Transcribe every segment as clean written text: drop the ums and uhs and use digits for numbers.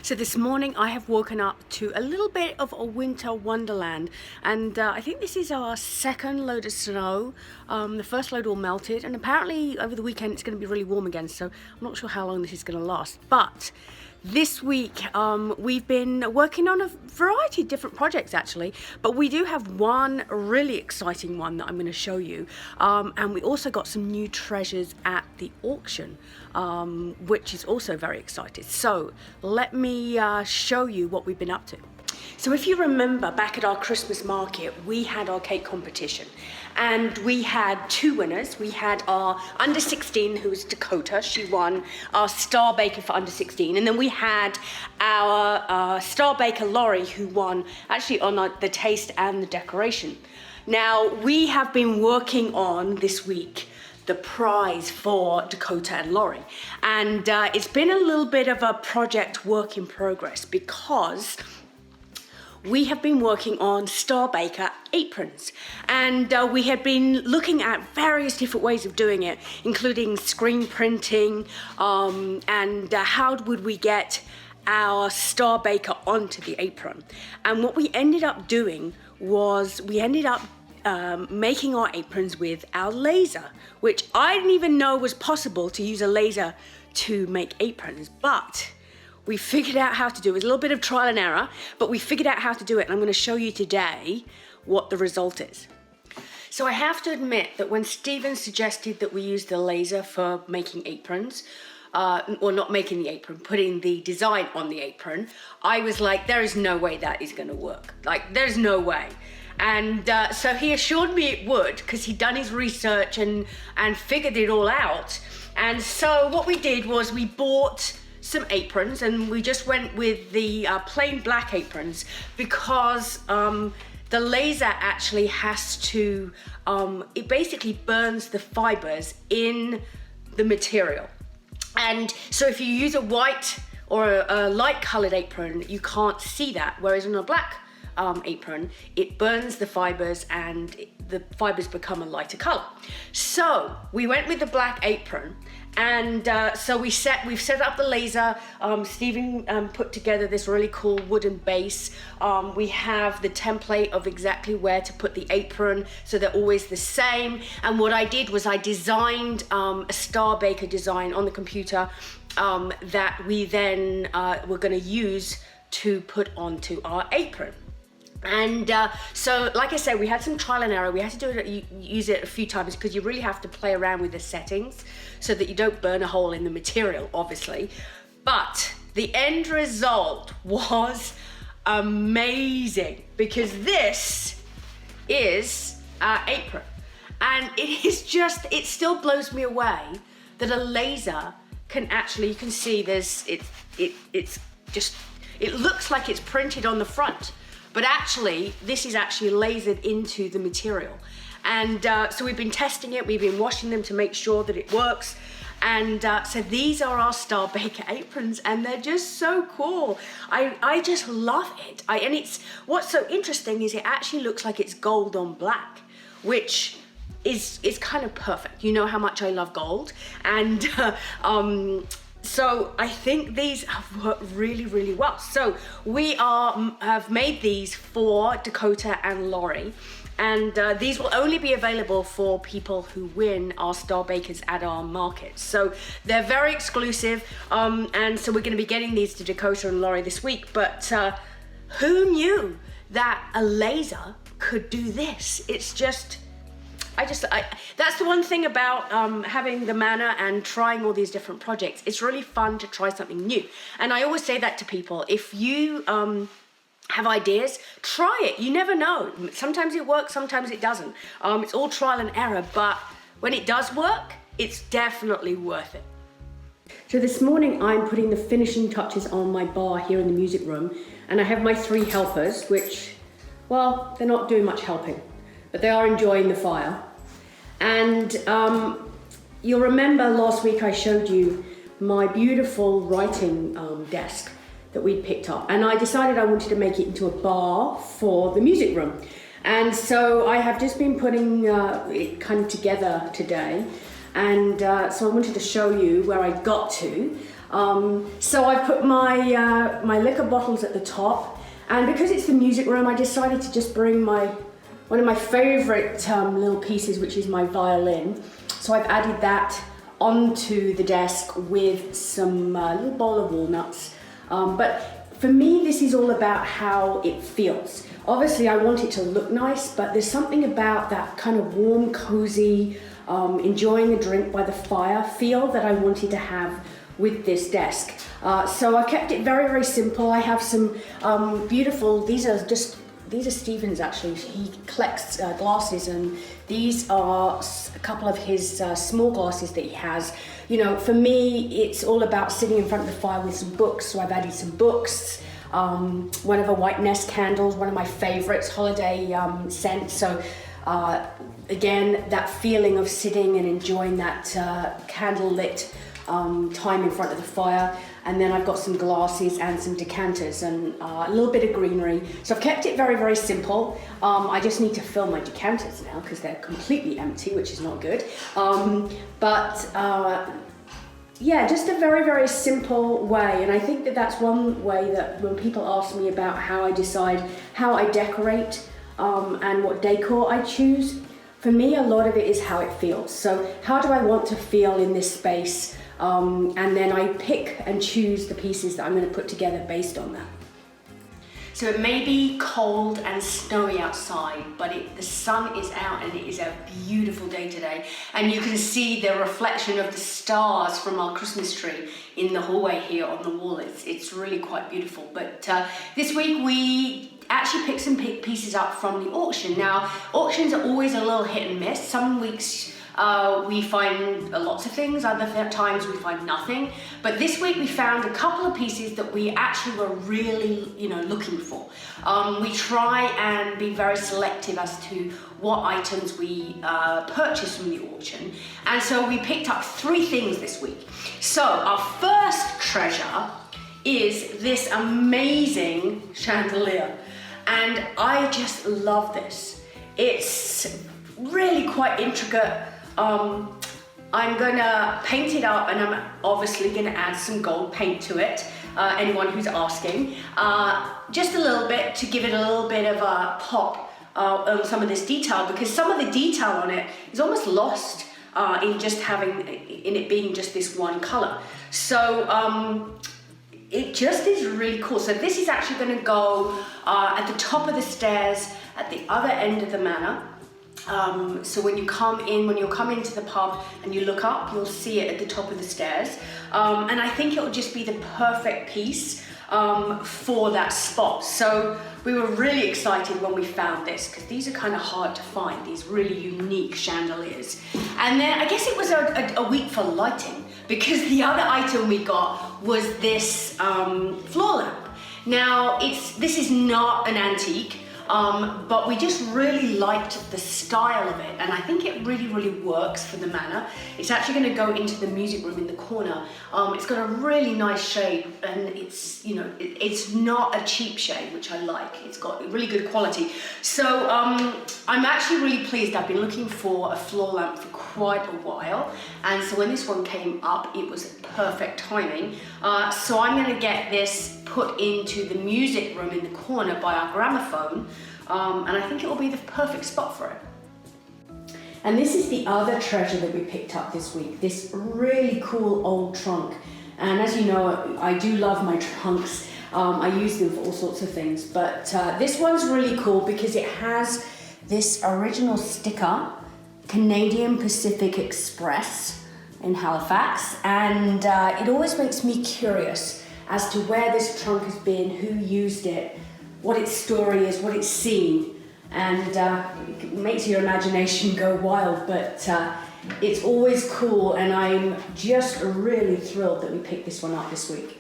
So this morning I have woken up to a little bit of a winter wonderland, and I think this is our second load of snow. The first load all melted, and apparently over the weekend it's going to be really warm again, so I'm not sure how long this is going to last. But this week we've been working on a variety of different projects actually, but we do have one really exciting one that I'm going to show you, and we also got some new treasures at the auction, which is also very exciting. So let me show you what we've been up to. So if you remember back at our Christmas market, we had our cake competition and we had two winners. We had our under 16, who was Dakota. She won our star baker for under 16. And then we had our star baker, Laurie, who won actually on the taste and the decoration. Now, we have been working on this week the prize for Dakota and Laurie. And it's been a little bit of a project work in progress because we have been working on Star Baker aprons, and we have been looking at various different ways of doing it, including screen printing, and how would we get our Star Baker onto the apron. And what we ended up doing was we ended up making our aprons with our laser, which I didn't even know was possible to use a laser to make aprons, but we figured out how to do it. It was a little bit of trial and error, but we figured out how to do it, and I'm going to show you today what the result is. So I have to admit that when Stephen suggested that we use the laser for making aprons, or not making the apron, putting the design on the apron, I was like, there is no way that is going to work. Like, there's no way. And so he assured me it would, because he'd done his research and figured it all out. And so what we did was we bought some aprons, and we just went with the plain black aprons because the laser actually has to, it basically burns the fibers in the material. And so if you use a white or a light colored apron, you can't see that, whereas on a black apron, it burns the fibers and the fibers become a lighter color. So we went with the black apron, and so we've set up the laser. Stephen put together this really cool wooden base. We have the template of exactly where to put the apron, so they're always the same. And what I did was I designed a Star Baker design on the computer that we then were going to use to put onto our apron. And so, like I said, we had some trial and error. We had to do it, use it a few times, because you really have to play around with the settings so that you don't burn a hole in the material, obviously. But the end result was amazing, because this is our apron. And it is just, it still blows me away that a laser can actually, you can see there's, it's just, it looks like it's printed on the front. But actually, this is actually lasered into the material. And so we've been testing it, we've been washing them to make sure that it works. And so these are our Star Baker aprons, and they're just so cool. I just love it. And it's, what's so interesting is it actually looks like it's gold on black, which is kind of perfect. You know how much I love gold. And so I think these have worked really, really well. So we have made these for Dakota and Laurie, and these will only be available for people who win our Star Bakers at our market. So they're very exclusive, and so we're going to be getting these to Dakota and Laurie this week. But who knew that a laser could do this? It's just, that's the one thing about having the manor and trying all these different projects. It's really fun to try something new. And I always say that to people. If you have ideas, try it. You never know. Sometimes it works, sometimes it doesn't. It's all trial and error, but when it does work, it's definitely worth it. So this morning I'm putting the finishing touches on my bar here in the music room, and I have my 3 helpers, which, well, they're not doing much helping, but they are enjoying the fire. And you'll remember last week I showed you my beautiful writing desk that we'd picked up, and I decided I wanted to make it into a bar for the music room. And so I have just been putting it kind of together today, and so I wanted to show you where I got to. So I put my liquor bottles at the top, and because it's the music room, I decided to just bring one of my favorite little pieces, which is my violin. So I've added that onto the desk with some little bowl of walnuts. But for me, this is all about how it feels. Obviously, I want it to look nice, but there's something about that kind of warm, cozy, enjoying a drink by the fire feel that I wanted to have with this desk. So I kept it very, very simple. I have some beautiful, these are Stephen's actually. He collects glasses, and these are a couple of his small glasses that he has. You know, for me, it's all about sitting in front of the fire with some books. So I've added some books, one of the White Nest candles, one of my favorites, holiday scent. So again, that feeling of sitting and enjoying that candlelit time in front of the fire. And then I've got some glasses and some decanters and a little bit of greenery. So I've kept it very, very simple. I just need to fill my decanters now because they're completely empty, which is not good. Yeah, just a very, very simple way. And I think that that's one way that when people ask me about how I decide how I decorate and what decor I choose, for me, a lot of it is how it feels. So how do I want to feel in this space? And then I pick and choose the pieces that I'm going to put together based on that. So it may be cold and snowy outside, but the sun is out and it is a beautiful day today. And you can see the reflection of the stars from our Christmas tree in the hallway here on the wall. It's really quite beautiful. But this week we actually picked some pieces up from the auction. Now, auctions are always a little hit and miss. Some weeks we find lots of things, other times we find nothing. But this week we found a couple of pieces that we actually were really, looking for. We try and be very selective as to what items we purchase from the auction. And so we picked up 3 things this week. So our first treasure is this amazing chandelier. And I just love this. It's really quite intricate. I'm gonna paint it up, and I'm obviously gonna add some gold paint to it, anyone who's asking. Just a little bit to give it a little bit of a pop on some of this detail, because some of the detail on it is almost lost in it being just this one color. So it just is really cool. So this is actually gonna go at the top of the stairs at the other end of the manor. So when you're coming into the pub and you look up, you'll see it at the top of the stairs. And I think it'll just be the perfect piece for that spot. So we were really excited when we found this, because these are kind of hard to find, these really unique chandeliers. And then I guess it was a week for lighting, because the other item we got was this floor lamp. Now, this is not an antique, but we just really liked the style of it, and I think it really, really works for the manor. It's actually going to go into the music room in the corner. It's got a really nice shade, and it's not a cheap shade, which I like. It's got really good quality. So I'm actually really pleased. I've been looking for a floor lamp for quite a while, and so when this one came up, it was perfect timing. So I'm going to get this put into the music room in the corner by our gramophone, and I think it will be the perfect spot for it. And this is the other treasure that we picked up this week, this really cool old trunk. And as you know, I do love my trunks. I use them for all sorts of things, but this one's really cool because it has this original sticker, Canadian Pacific Express in Halifax, and it always makes me curious as to where this trunk has been, who used it, what its story is, what it's seen, and it makes your imagination go wild, but it's always cool, and I'm just really thrilled that we picked this one up this week.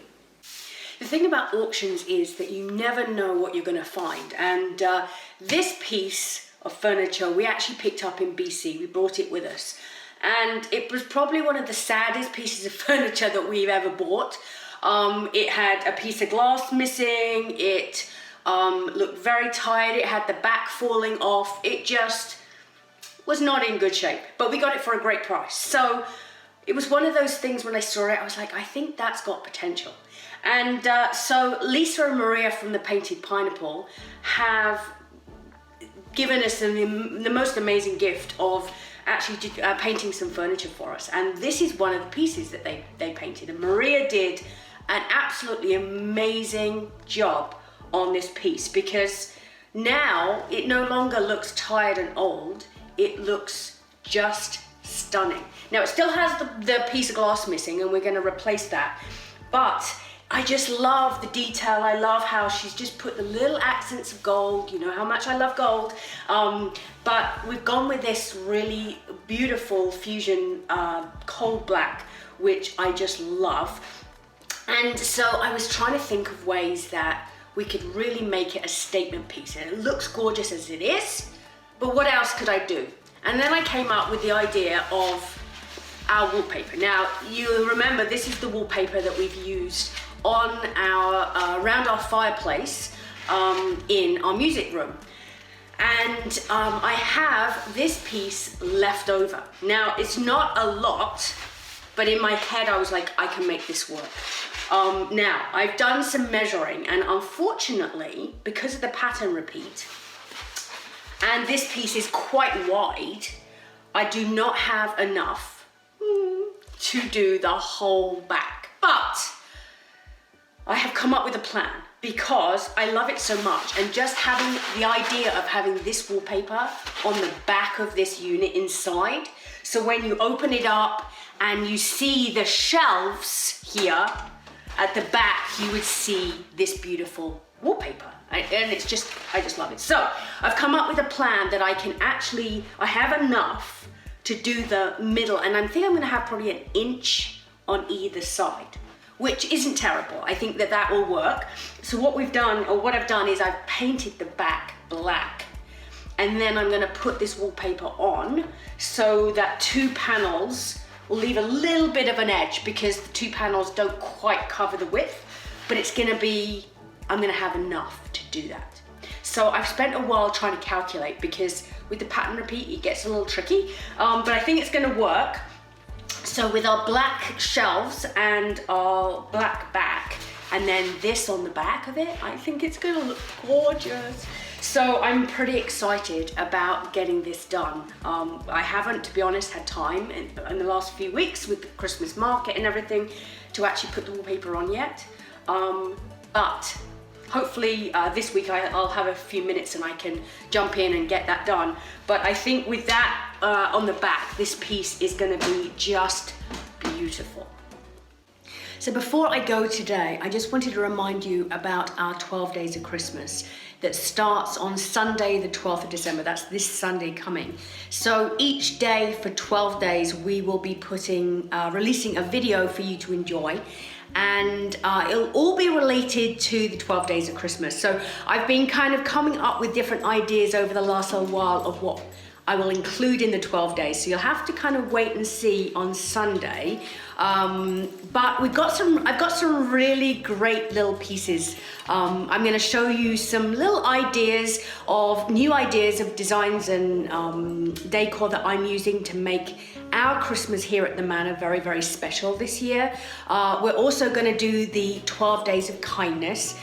The thing about auctions is that you never know what you're going to find, and this piece of furniture we actually picked up in BC. We brought it with us, and it was probably one of the saddest pieces of furniture that we've ever bought. It had a piece of glass missing, it looked very tired, it had the back falling off, it just was not in good shape, but we got it for a great price. So it was one of those things when I saw it, I was like, I think that's got potential. And so Lisa and Maria from the Painted Pineapple have given us the most amazing gift of actually painting some furniture for us. And this is one of the pieces that they painted. And Maria did an absolutely amazing job on this piece, because now it no longer looks tired and old, it looks just stunning. Now it still has the piece of glass missing, and we're going to replace that, but I just love the detail. I love how she's just put the little accents of gold. You know how much I love gold, but we've gone with this really beautiful fusion cold black, which I just love. And so I was trying to think of ways that we could really make it a statement piece, and it looks gorgeous as it is, but what else could I do? And then I came up with the idea of our wallpaper. Now, you remember this is the wallpaper that we've used on our around our fireplace in our music room. And I have this piece left over. Now, it's not a lot, but in my head I was like, I can make this work. Now, I've done some measuring, and unfortunately, because of the pattern repeat, and this piece is quite wide, I do not have enough to do the whole back. But I have come up with a plan, because I love it so much, and just having the idea of having this wallpaper on the back of this unit inside, so when you open it up and you see the shelves here at the back, you would see this beautiful wallpaper, and it's just, I just love it. So I've come up with a plan that I have enough to do the middle, and I think I'm going to have probably 1 inch on either side, which isn't terrible. I think that will work. So what we've done, or what I've done, is I've painted the back black, and then I'm going to put this wallpaper on so that 2 panels will leave a little bit of an edge, because the 2 panels don't quite cover the width, but it's going to be, I'm going to have enough to do that. So I've spent a while trying to calculate, because with the pattern repeat it gets a little tricky, but I think it's going to work. So with our black shelves and our black back, and then this on the back of it, I think it's going to look gorgeous. So I'm pretty excited about getting this done. I haven't, to be honest, had time in the last few weeks with the Christmas market and everything to actually put the wallpaper on yet. But hopefully this week I'll have a few minutes and I can jump in and get that done. But I think with that on the back, this piece is going to be just beautiful. So before I go today, I just wanted to remind you about our 12 Days of Christmas that starts on Sunday, the 12th of December. That's this Sunday coming. So each day for 12 days, we will be releasing a video for you to enjoy. And it'll all be related to the 12 Days of Christmas. So I've been kind of coming up with different ideas over the last little while of what I will include in the 12 days. So you'll have to kind of wait and see on Sunday. But I've got some really great little pieces. I'm going to show you some little new ideas of designs and decor that I'm using to make our Christmas here at the Manor very, very special this year. We're also going to do the 12 Days of Kindness,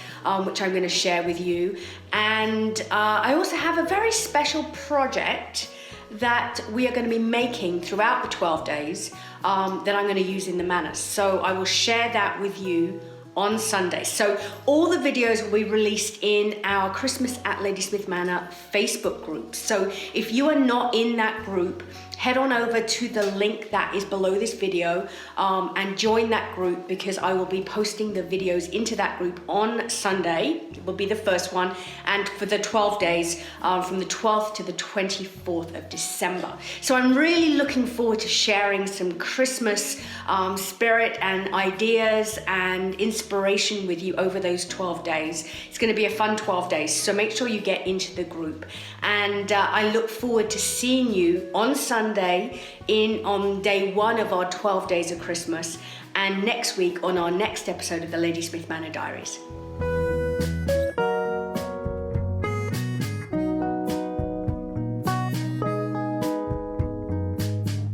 which I'm going to share with you. And I also have a very special project that we are going to be making throughout the 12 days that I'm going to use in the Manor. So I will share that with you on Sunday. So all the videos will be released in our Christmas at Lady Smith Manor Facebook group. So if you are not in that group, head on over to the link that is below this video and join that group, because I will be posting the videos into that group on Sunday. It will be the first one, and for the 12 days from the 12th to the 24th of December. So I'm really looking forward to sharing some Christmas spirit and ideas and inspiration with you over those 12 days. It's going to be a fun 12 days, so make sure you get into the group. And I look forward to seeing you on Sunday on day 1 of our 12 Days of Christmas, and next week on our next episode of the Lady Smith Manor Diaries.